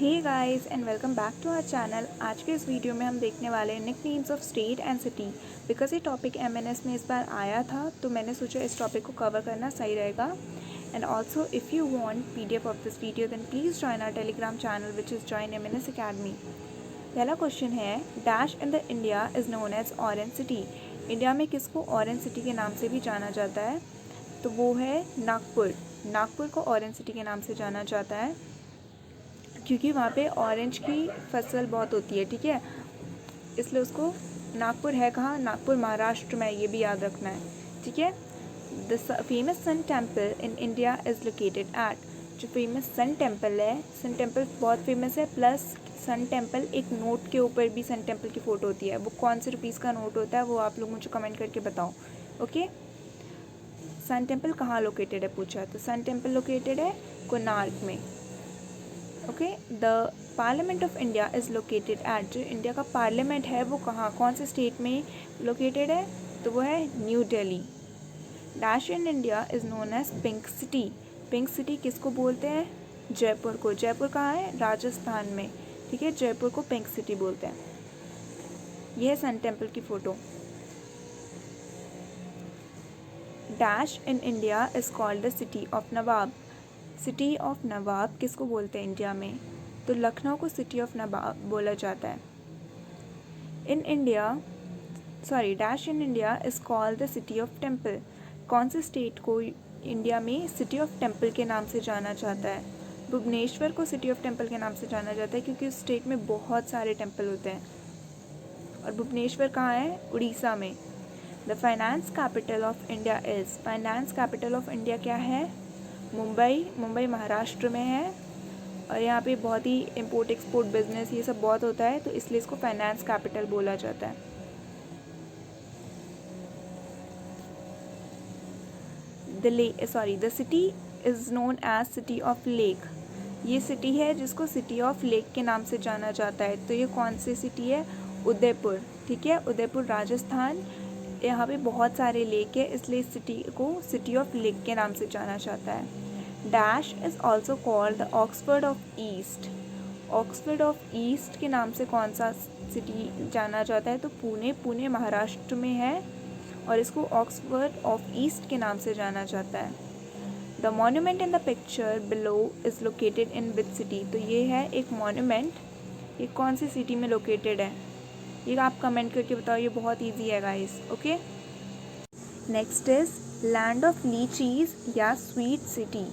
Hey guys and welcome back to our channel. आज के इस वीडियो में हम देखने वाले हैं nicknames of state and city. Because ये टॉपिक एमएनएस में इस बार आया था तो मैंने सोचा इस टॉपिक को कवर करना सही रहेगा। And also if you want PDF of this video then please join our Telegram channel which is join MNS academy. पहला क्वेश्चन है, dash in the India is known as orange city. India में किसको orange city के नाम से भी जाना जाता है? तो वो है नागपुर। नागपुर को ऑरेंज सिटी के नाम से जाना जाता है क्योंकि वहाँ पे ऑरेंज की फसल बहुत होती है, ठीक है, इसलिए उसको नागपुर है कहाँ, नागपुर महाराष्ट्र में, ये भी याद रखना है, ठीक है। The famous sun temple in India is located at. जो फेमस सन टेम्पल है, सन टेम्पल बहुत फेमस है, प्लस सन टेम्पल एक नोट के ऊपर भी सन टेम्पल की फ़ोटो होती है। वो कौन से रुपीज़ का नोट होता है वो आप लोग मुझे कमेंट करके बताओ, ओके। सन टेम्पल कहाँ लोकेटेड है पूछा, तो सन टेम्पल लोकेटेड है कोणार्क में, okay. The parliament of India is located at. जो इंडिया का पार्लियामेंट है वो कहाँ, कौन से स्टेट में लोकेटेड है, तो वो है new Delhi. Dash in India is known as pink city. Pink city किसको बोलते हैं? जयपुर को। जयपुर कहाँ है? राजस्थान में, ठीक है। जयपुर को पिंक सिटी बोलते हैं। यह है सन टेम्पल की photo. Dash in India is called the city of nawab. City of nawab किसको बोलते हैं इंडिया में? तो लखनऊ को सिटी ऑफ नवाब बोला जाता है। In India dash in India is called the city of temple. कौन से स्टेट को इंडिया में सिटी ऑफ टेम्पल के नाम से जाना जाता है? भुवनेश्वर को सिटी ऑफ टेम्पल के नाम से जाना जाता है क्योंकि उस स्टेट में बहुत सारे टेम्पल होते हैं। और भुवनेश्वर कहाँ है? उड़ीसा में। The finance capital of India is. Finance capital of India क्या है? मुंबई। मुंबई महाराष्ट्र में है और यहाँ पे बहुत ही इम्पोर्ट एक्सपोर्ट बिजनेस ये सब बहुत होता है, तो इसलिए इसको फाइनेंस कैपिटल बोला जाता है। The city is known as city of lake. ये सिटी है जिसको सिटी ऑफ लेक के नाम से जाना जाता है। तो ये कौन सी सिटी है? उदयपुर, ठीक है। उदयपुर राजस्थान, यहाँ पे बहुत सारे लेक है इसलिए इस सिटी को सिटी ऑफ लेक के नाम से जाना जाता है। Dash is also called the Oxford of east. Oxford of east के नाम से कौन सा सिटी जाना जाता है? तो पुणे। पुणे महाराष्ट्र में है और इसको ऑक्सफर्ड ऑफ ईस्ट के नाम से जाना जाता है। The monument in the picture below is located in which city. तो ये है एक मॉन्यूमेंट, ये कौन सी सिटी में लोकेटेड है? ये आप कमेंट करके बताओ, ये बहुत ईजी है guys, okay. Next is land of lychees या स्वीट सिटी।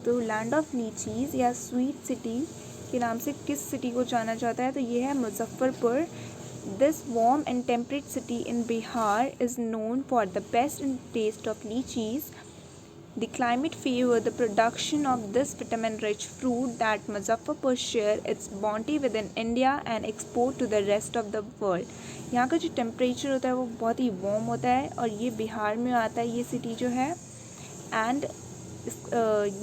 तो लैंड ऑफ लीचीज़ या स्वीट सिटी के नाम से किस सिटी को जाना जाता है? तो ये है Muzaffarpur. This warm and temperate city in Bihar is known for the best in taste of litchis. The climate favors the production of this vitamin-rich fruit that Muzaffarpur share its bounty within India and export to the rest of the world. यहाँ का जो temperature होता है वो बहुत ही warm होता है और ये बिहार में आता है ये सिटी जो है। एंड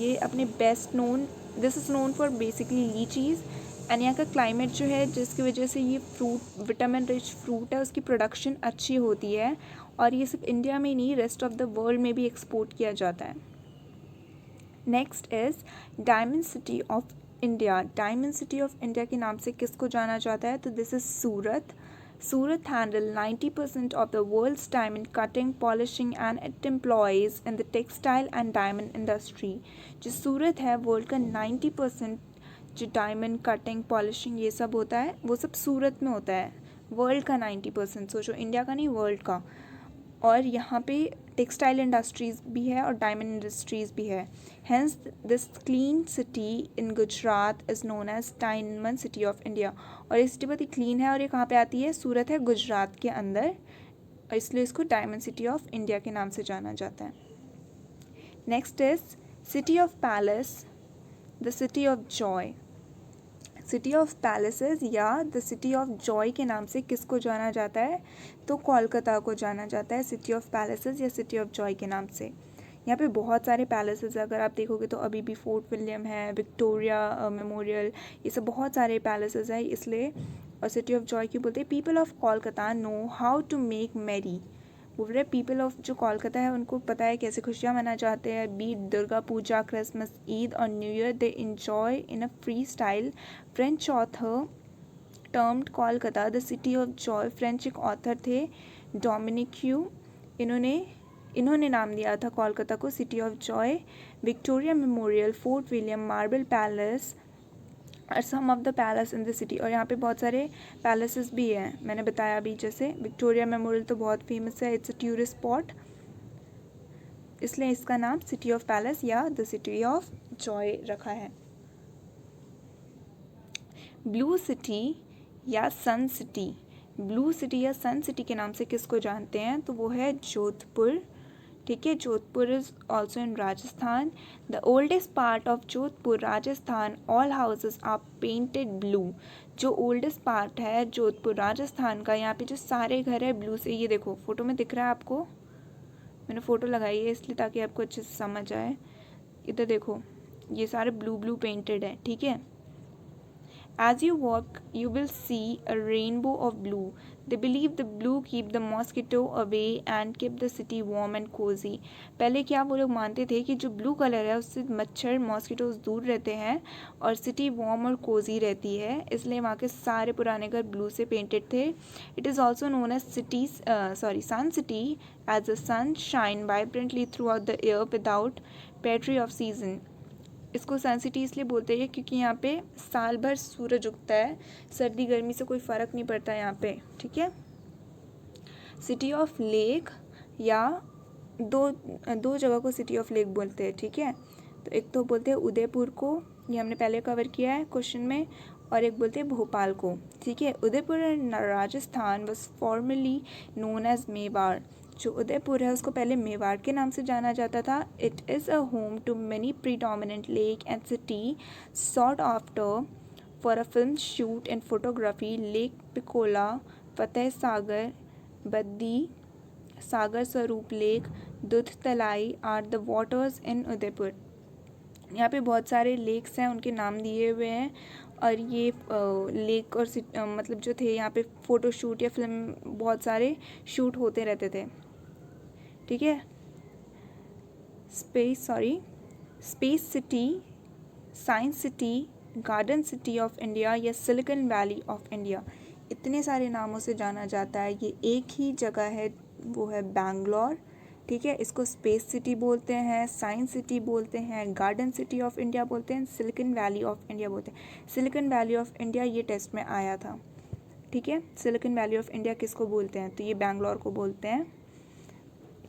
ये अपने best known, this is known for basically lychees. And यहाँ का क्लाइमेट जो है जिसकी वजह से ये फ्रूट विटामिन रिच फ्रूट है उसकी प्रोडक्शन अच्छी होती है और ये सिर्फ इंडिया में नहीं रेस्ट ऑफ द वर्ल्ड में भी एक्सपोर्ट किया जाता है। Next is diamond city of India. Diamond city of India के नाम से किसको जाना जाता है? तो this is Surat. Surat handle 90% of the world's diamond cutting polishing and it employs in the textile and diamond industry. जो सूरत है वर्ल्ड का 90% जो डायमंड कटिंग पॉलिशिंग ये सब होता है वो सब सूरत में होता है। वर्ल्ड का 90%, सोचो इंडिया का नहीं वर्ल्ड का। और यहाँ पे टेक्सटाइल इंडस्ट्रीज़ भी है और डायमंड इंडस्ट्रीज़ भी है। Hence this clean city in Gujarat is known as diamond city of India. और ये सिटी बहुत ही क्लीन है और ये कहाँ पे आती है? सूरत है गुजरात के अंदर और इसलिए इसको डायमंड सिटी ऑफ इंडिया के नाम से जाना जाता है। Next is city of palace, the city of Joy. City of palaces या द सिटी ऑफ जॉय के नाम से किसको जाना जाता है? तो कोलकाता को जाना जाता है सिटी ऑफ पैलेसेस या सिटी ऑफ जॉय के नाम से। यहाँ पे बहुत सारे पैलेसेस अगर आप देखोगे तो अभी भी फोर्ट विलियम है, विक्टोरिया मेमोरियल, ये सब बहुत सारे पैलेसेस हैं इसलिए। और सिटी ऑफ जॉय क्यों बोलते हैं? People of Kolkata know how to make merry. बोल रहे पीपल ऑफ जो कोलकाता है उनको पता है कैसे खुशियाँ मना जाते हैं, be it Durga Puja, Christmas, Eid और new year they enjoy in a free style. French author termed Kolkata the city of joy. French एक ऑथर थे डोमिनिक्यू, इन्होंने नाम दिया था कोलकाता को city of joy. Victoria Memorial, Fort William, Marble Palace और some of the palace in the city. और यहाँ पे बहुत सारे पैलेसेस भी हैं, मैंने बताया अभी. जैसे विक्टोरिया मेमोरियल तो बहुत फेमस है, इट्स अ टूरिस्ट स्पॉट, इसलिए इसका नाम सिटी ऑफ पैलेस या द सिटी ऑफ जॉय रखा है. ब्लू सिटी या सन सिटी. ब्लू सिटी या सन सिटी के नाम से किसको जानते हैं, तो वो है जोधपुर. ठीक है, Jodhpur is also in Rajasthan. The oldest part of Jodhpur Rajasthan, all houses are painted blue. जो ओल्डेस्ट पार्ट है जोधपुर राजस्थान का, यहाँ पे जो सारे घर है ब्लू से. ये देखो फोटो में दिख रहा है आपको, मैंने फ़ोटो लगाई है इसलिए ताकि आपको अच्छे से समझ आए. इधर देखो ये सारे ब्लू ब्लू पेंटेड है. ठीक है, as you walk you will see a rainbow of blue. They believe the blue keep the mosquito away and keep the city warm and cozy. पहले क्या वो लोग मानते थे कि जो ब्लू कलर है उससे मच्छर मॉस्किटोज दूर रहते हैं और सिटी वार्म और कोजी रहती है, इसलिए वहाँ के सारे पुराने घर ब्लू से पेंटेड थे. It is also known as sun city as the sun shine vibrantly throughout the year without पेट्री ऑफ सीजन. इसको सन सिटी इसलिए बोलते हैं क्योंकि यहाँ पे साल भर सूरज उगता है, सर्दी गर्मी से कोई फ़र्क नहीं पड़ता यहाँ पे. ठीक है, सिटी ऑफ लेक या दो जगह को सिटी ऑफ लेक बोलते हैं. ठीक है, तो एक तो बोलते हैं उदयपुर को, ये हमने पहले कवर किया है क्वेश्चन में, और एक बोलते हैं भोपाल को. ठीक है, Udaipur Rajasthan was formerly known as Mewar. जो उदयपुर है उसको पहले मेवाड़ के नाम से जाना जाता था. It is a home to many predominant lake and city sought after for a film shoot and photography. Lake Pichola, Fateh Sagar, Badi Sagar, Swaroop lake, Doodh Talai are the waters in Udaipur. यहाँ पे बहुत सारे लेक्स हैं, उनके नाम दिए हुए हैं. और ये लेक और मतलब जो थे यहाँ पे फ़ोटो शूट या फिल्म बहुत सारे शूट होते रहते थे. ठीक है, space city, science city, garden city of India या सिलिकॉन वैली ऑफ इंडिया, इतने सारे नामों से जाना जाता है. ये एक ही जगह है, वो है बैंगलोर. ठीक है, इसको स्पेस सिटी बोलते हैं, साइंस सिटी बोलते हैं, गार्डन सिटी ऑफ इंडिया बोलते हैं, सिलिकॉन वैली ऑफ इंडिया बोलते हैं. सिलिकॉन वैली ऑफ इंडिया ये टेस्ट में आया था. ठीक है, सिलिकॉन वैली ऑफ इंडिया किसको बोलते हैं, तो ये बैंगलोर को बोलते हैं.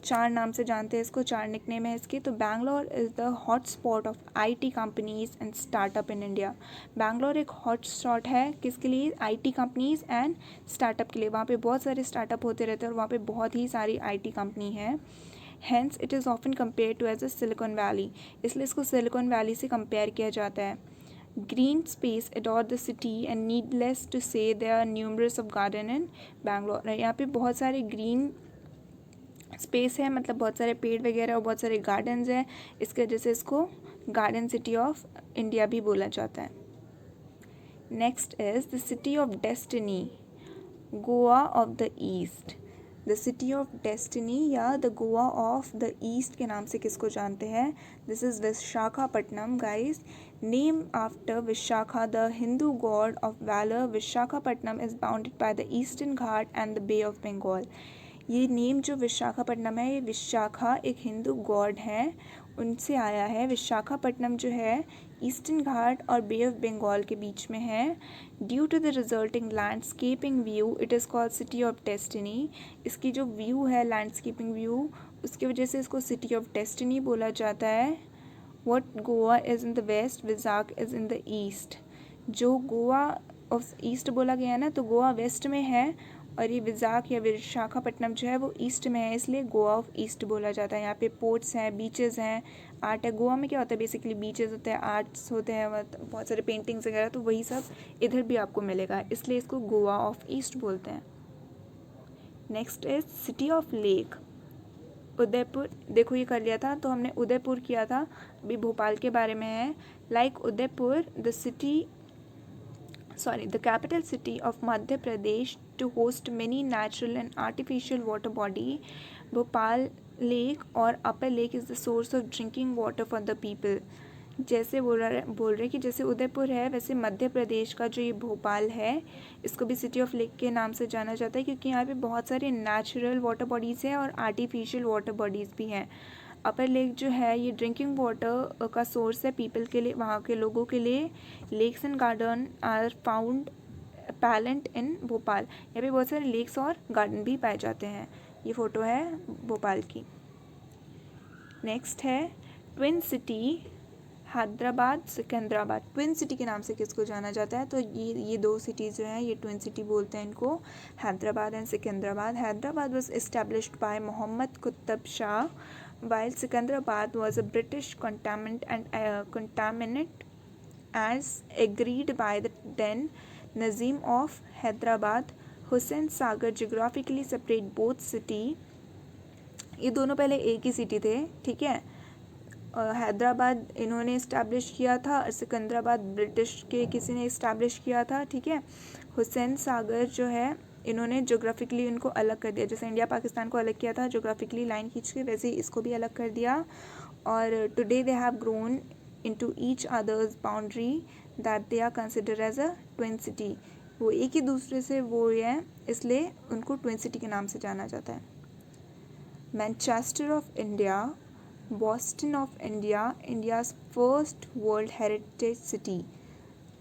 4 नाम से जानते हैं इसको, 4 निकनेम है इसके. तो Bangalore is the hot spot of IT companies and startup in India. Bangalore एक हॉट स्पॉट है किसके लिए, IT कंपनीज एंड स्टार्टअप के लिए. वहाँ पे बहुत सारे स्टार्टअप होते रहते हैं और वहाँ पे बहुत ही सारी IT कंपनी है. Hence it is often compare to as a Silicon Valley, इसलिए इसको सिलिकॉन वैली से कंपेयर किया जाता है. Green space adorn the city and needless to say there are numerous of garden in Bangalore. यहाँ पे बहुत सारे ग्रीन स्पेस है, मतलब बहुत सारे पेड़ वगैरह और बहुत सारे गार्डन्स हैं, इसके वजह से इसको गार्डन सिटी ऑफ इंडिया भी बोला जाता है. Next is the city of destiny, Goa of the east. The city of destiny या the Goa of the east के नाम से किसको जानते हैं, this is Visakhapatnam guys. Name after Vishakha the Hindu god of valour. Visakhapatnam is bounded by the eastern Ghat and the bay of Bengal. ये name जो विशाखापट्टनम है, ये विशाखा एक हिंदू गॉड है, उनसे आया है. विशाखापट्टनम जो है ईस्टर्न घाट और बे ऑफ बंगाल के बीच में है. Due to the resulting landscaping view it is called city of destiny. इसकी जो व्यू है लैंडस्केपिंग व्यू, उसकी वजह से इसको सिटी ऑफ डेस्टिनी बोला जाता है. What Goa is in the west, Vishakh is in the east. जो गोवा ऑफ ईस्ट बोला गया है ना, तो गोवा वेस्ट में है और ये विशाख या विशाखापट्टनम जो है वो ईस्ट में है, इसलिए गोवा ऑफ ईस्ट बोला जाता है. यहाँ पे पोर्ट्स हैं, बीचेस हैं, आर्ट है. गोवा में क्या होता है, बेसिकली बीचेस होते हैं, आर्ट्स होते हैं, बहुत सारे पेंटिंग्स वगैरह, तो वही सब इधर भी आपको मिलेगा, इसलिए इसको गोवा ऑफ ईस्ट बोलते हैं. Next is city of lake, Udaipur. देखो ये कर लिया था, तो हमने उदयपुर किया था, अभी भोपाल के बारे में है. Like Udaipur the city the capital city of Madhya Pradesh to host many natural and artificial water body. Bhopal Lake or Upper Lake is the source of drinking water for the people. जैसे बोल रहे कि जैसे उदयपुर है वैसे मध्य प्रदेश का जो ये भोपाल है इसको भी सिटी ऑफ लेक के नाम से जाना जाता है क्योंकि यहाँ पे बहुत सारे नेचुरल वाटर बॉडीज़ हैं और आर्टिफिशियल वाटर बॉडीज़ भी हैं. अपर लेक जो है ये ड्रिंकिंग वाटर का सोर्स है पीपल के लिए, वहाँ के लोगों के लिए. Lakes and garden are found plenty in Bhopal. यहाँ पे बहुत सारे लेक्स और गार्डन भी पाए जाते हैं. ये फ़ोटो है भोपाल की. नेक्स्ट है twin city Hyderabad Secunderabad. Twin city के नाम से किसको जाना जाता है? तो ये दो सिटीज़ जो हैं ये ट्विन सिटी बोलते हैं इनको, Hyderabad and Secunderabad. Hyderabad was established by Mohammed Qutub Shah while Secunderabad was a British contaminant as agreed by the then Nazim of Hyderabad. Hussain Sagar geographically separate both city. ये दोनों पहले एक ही सिटी थे, ठीक है. हैदराबाद इन्होंने इस्टेब्लिश किया था और सिकंदराबाद ब्रिटिश के किसी ने इस्टेब्लिश किया था, ठीक है. हुसैन सागर जो है इन्होंने जोग्राफिकली उनको अलग कर दिया. जैसे इंडिया पाकिस्तान को अलग किया था जोग्राफिकली लाइन खींच के, वैसे ही इसको भी अलग कर दिया. और today they have grown into each other's boundary that they are consider as a twin city. वो एक ही दूसरे से वो है, इसलिए उनको ट्विन सिटी के नाम से जाना जाता है. Manchester of India, Boston of India, India's first world heritage city.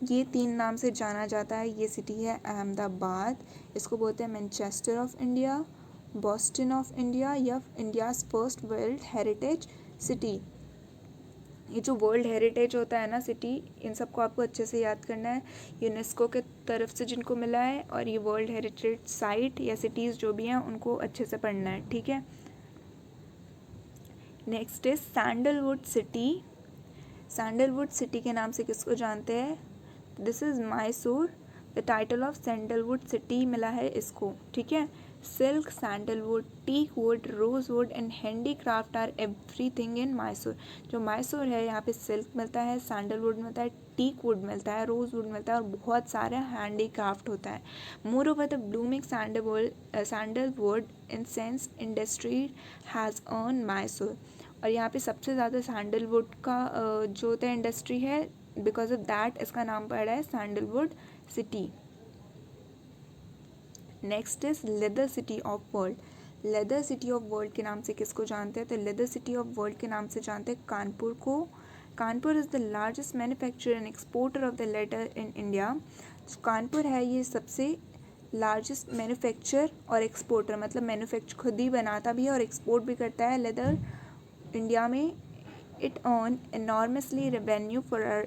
ये 3 नाम से जाना जाता है. ये सिटी है अहमदाबाद, इसको बोलते हैं Manchester of India, Boston of India या India's first world heritage city. ये जो वर्ल्ड हेरिटेज होता है ना सिटी, इन सबको आपको अच्छे से याद करना है. यूनेस्को के तरफ से जिनको मिला है और ये वर्ल्ड हेरिटेज साइट या सिटीज़ जो भी हैं उनको अच्छे से पढ़ना है, ठीक है. Next is sandalwood city. Sandalwood city के नाम से किसको जानते हैं? This is Mysore. The title of sandalwood city मिला है इसको, ठीक है. Silk, sandalwood, teak wood, rose wood and handicraft are everything in Mysore. जो मैसूर है यहाँ पे सिल्क मिलता है, सैंडलवुड मिलता है, टीक वुड मिलता है, रोज वुड मिलता है और बहुत सारा हैंडीक्राफ्ट होता है. More over the blooming sandalwood incense industry has earn Mysore. और यहाँ पे सबसे ज़्यादा सैंडलवुड का जो होता है इंडस्ट्री है, बिकॉज ऑफ दैट इसका नाम पड़ा है sandalwood city. Next is leather city of world. Leather city of world के नाम से किसको जानते हैं? तो लेदर सिटी ऑफ वर्ल्ड के नाम से जानते हैं कानपुर को. Kanpur is the largest manufacturer and exporter of the leather in India. Kanpur है ये सबसे लार्जेस्ट मैन्युफैक्चर और एक्सपोर्टर, मतलब मैन्युफैक्चर खुद ही बनाता भी है और एक्सपोर्ट भी करता है लेदर इंडिया में. It earned enormously revenue for our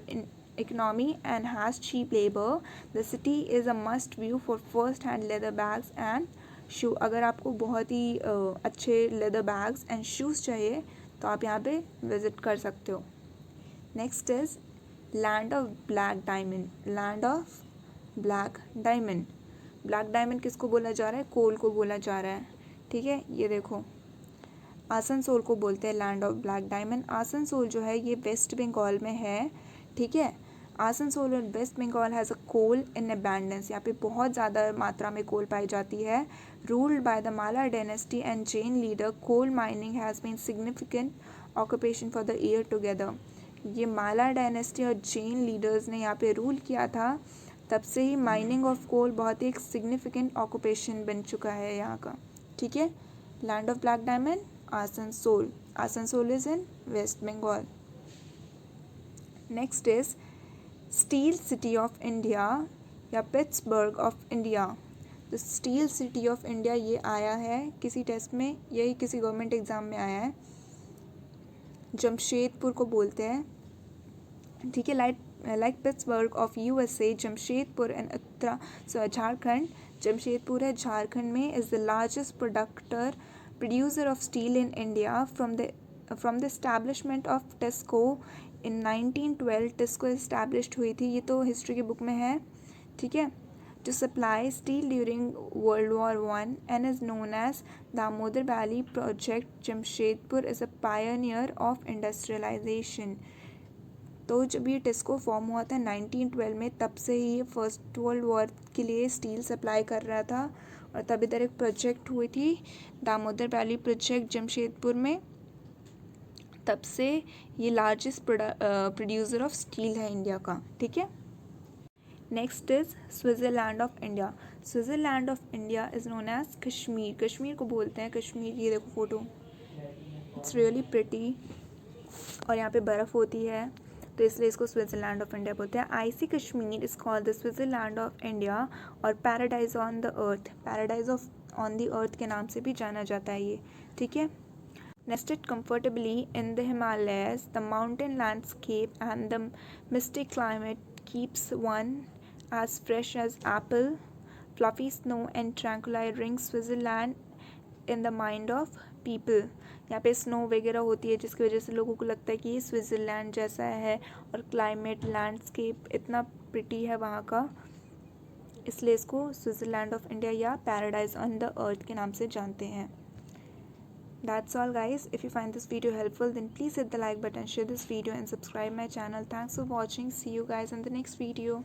economy and has cheap labor. The city is a must view for first hand leather bags and shoe. अगर आपको बहुत ही अच्छे leather bags and shoes चाहिए तो आप यहाँ पे visit कर सकते हो. Next is land of black diamond. Land of black diamond. Black diamond किसको बोला जा रहा है? कोल को बोला जा रहा है, ठीक है. ये देखो आसनसोल को बोलते हैं land of black diamond. Asansol जो है ये वेस्ट बंगाल में है, ठीक है. आसनसोल और वेस्ट बंगाल हैज़ अ कोल इन अबैंडेंस. यहाँ पे बहुत ज़्यादा मात्रा में कोल पाई जाती है. Ruled by the Mala dynasty and Jain leader, coal mining has been significant occupation for the year together. ये माला डायनेस्टी और जैन लीडर्स ने यहाँ पे रूल किया था, तब से ही माइनिंग ऑफ कोल बहुत ही एक सिग्निफिकेंट ऑक्यूपेशन बन चुका है यहाँ का, ठीक है. Land of black diamond Asansol. Asansol is in West Bengal. Next is Steel City of India या Pittsburgh of India. तो स्टील सिटी ऑफ इंडिया ये आया है किसी टेस्ट में, यही किसी गवर्नमेंट एग्ज़ाम में आया है. जमशेदपुर को बोलते हैं, ठीक है. Like Pittsburgh of USA, Jamshedpur and Jharkhand. Jamshedpur है झारखंड में. Is the largest producer of steel in India from the establishment of TISCO in 1912. TISCO established हुई थी, ये तो हिस्ट्री की बुक में है, ठीक है. To supply steel during World War I and is known as Damodar Valley Project. Jamshedpur is a pioneer of industrialization. तो जब ये टिस्को फॉर्म हुआ था 1912 में, तब से ही ये फर्स्ट वर्ल्ड वॉर के लिए स्टील सप्लाई कर रहा था। और तब इधर एक प्रोजेक्ट हुई थी, दामोदर वैली प्रोजेक्ट जमशेदपुर में। तब से ये लार्जेस्ट प्रोड्यूसर ऑफ स्टील है इंडिया का। ठीक है। Next is Switzerland of India. Switzerland of India is known as Kashmir. Kashmir को बोलते हैं कश्मीर। ये देखो फोटो, इट्स रियली प्रिटी। और यहाँ पे बर्फ़ होती है, तो इसलिए इसको स्विट्ज़रलैंड ऑफ इंडिया बोलते हैं। Icy Kashmir is called the Switzerland of India और paradise on the earth. Paradise of on the earth के नाम से भी जाना जाता है ये। ठीक है। Nested comfortably in the Himalayas, the mountain landscape and the misty climate keeps one as fresh as apple. Fluffy snow and tranquil rings Switzerland in the mind of people. यहाँ पे स्नो वगैरह होती है जिसकी वजह से लोगों को लगता है कि ये स्विट्ज़रलैंड जैसा है, और क्लाइमेट लैंडस्केप इतना प्रिटी है वहाँ का, इसलिए इसको स्विट्ज़रलैंड ऑफ इंडिया या पैराडाइज ऑन द अर्थ के नाम से जानते हैं। That's all guys. If you find this video helpful, then please hit the like button, share this video and subscribe my channel. Thanks for watching. See you guys in the next video.